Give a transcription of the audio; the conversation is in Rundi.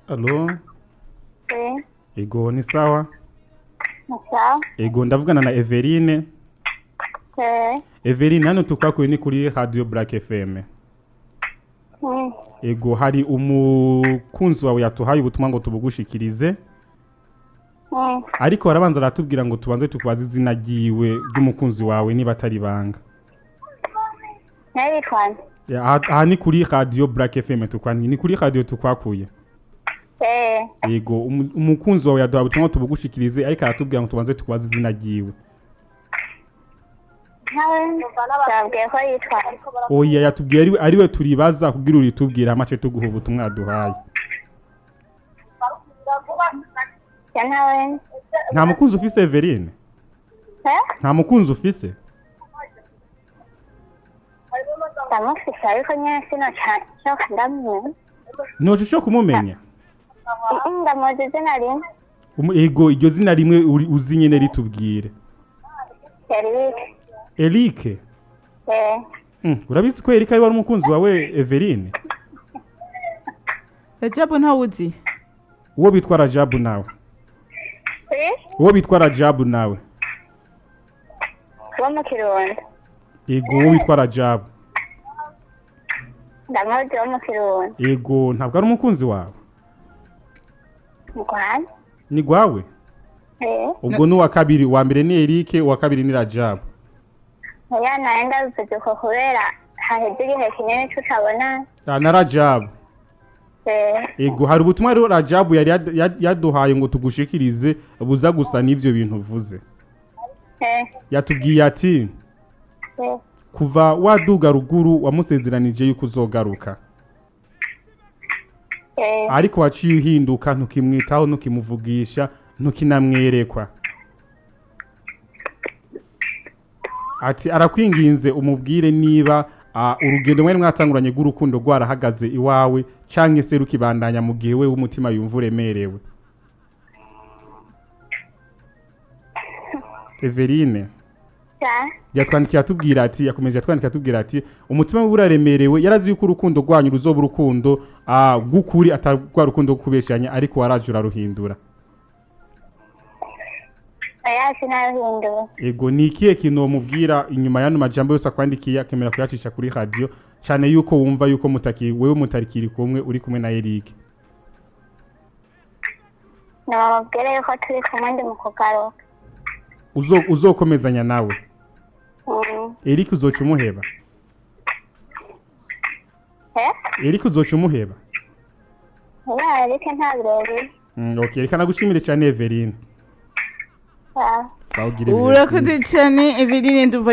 Allo? Ego ni sawa? Sawa. Ego ndavugana na Evelyne. Evelyne hano tukwakuye ni kuri Radio Black FM. Ego hari umukunzi wawe yatuhaye ubutumwa ngo tubugushikirize. Ariko barabanza aratubwira ngo tubanze tukubaza izina ryiwe ry'umukunzi wawe niba atari banga. Nabitwanze. Aha ni kuri Radio Black FM tukwani ni kuri radio tukwakuye. Ego umukunzi wawe yaduhaye ubutumwa tubugushikirize ariko aratubwira ngo tubanze tukubaza izina ryiwe. Nabwiye ko yitwaye. Oya yatubwiye ariwe turibaza kugira uritubwira amace tuguha ubutumwa duhaye. Nta mukunzi ufise Evelyne? Nta mukunzi ufise? Ndamufise ariko nyine sinoca ndamumenya. Noje cyo kumumenya? Ndamuzi izina rimwe. Ego iryo zina rimwe uzi nyene ritubwire. Eric. Urabizi ko Eric ari wari umukunzi wawe Evelyne? Radjabu ntawuzi. Uwo bitwa Radjabu nawe? Uwo bitwa Radjabu nawe? Uwo mu Kirundo. Ego uwo bitwa Radjabu. Ndamuzi uwo mu Kirundo. Ego ntabwo ari umukunzi wawe? Ngwane. Ni gwawe? Ubwo ni uwa kabiri, uwa mbere ni Eric, uwa kabiri ni Radjabu. Oya naenda uvuzuko kubera haheze igihe kinini tutabona. Na Radjabu. Ego hari ubutumwa rero Radjabu yari yaduhaye ngo tugushikirize buza gusa n'ivyo bintu uvuze. Yatubwiye ati kuva waduga ruguru wamusezeranije yuko uzogaruka. Ariko waciye uhinduka ntukimwitaho ntukimuvugisha ntukinamwerekwa. Ati arakwinginze umubwire niba urugendo mwene mwatanguranye rw'urukundo rwarahagaze iwawe canke se rukibandanya mu gihe we umutima yumva uremerewe. Evelyne. Yatwandikiye atubwira ati yakomeje atwandika atubwira ati umutima we uraremerewe yarazi yuko urukundo rwanyu ruzoba urukundo gukuri atarwa rukundo kubeshanya ariko warajura ruhindura. Ayasi naruhindura. Ego ni ikihe kintu mubwira inyuma y'ano majambo yose akwandikiye akemera kuyacisha kuri radio cyane yuko wumva yuko wewe mutarikiri kumwe uri kumwe na Eric? Namubwira yuko turi kumwe ndi mu kugaruka. Uzokomezanya nawe? Eric uzoca umuheba? Eric uzoca umuheba? Oya Eric ntabirebe. Okay, reka nagushimire cyane Evelyne. Urakoze cyane Evelyne nduva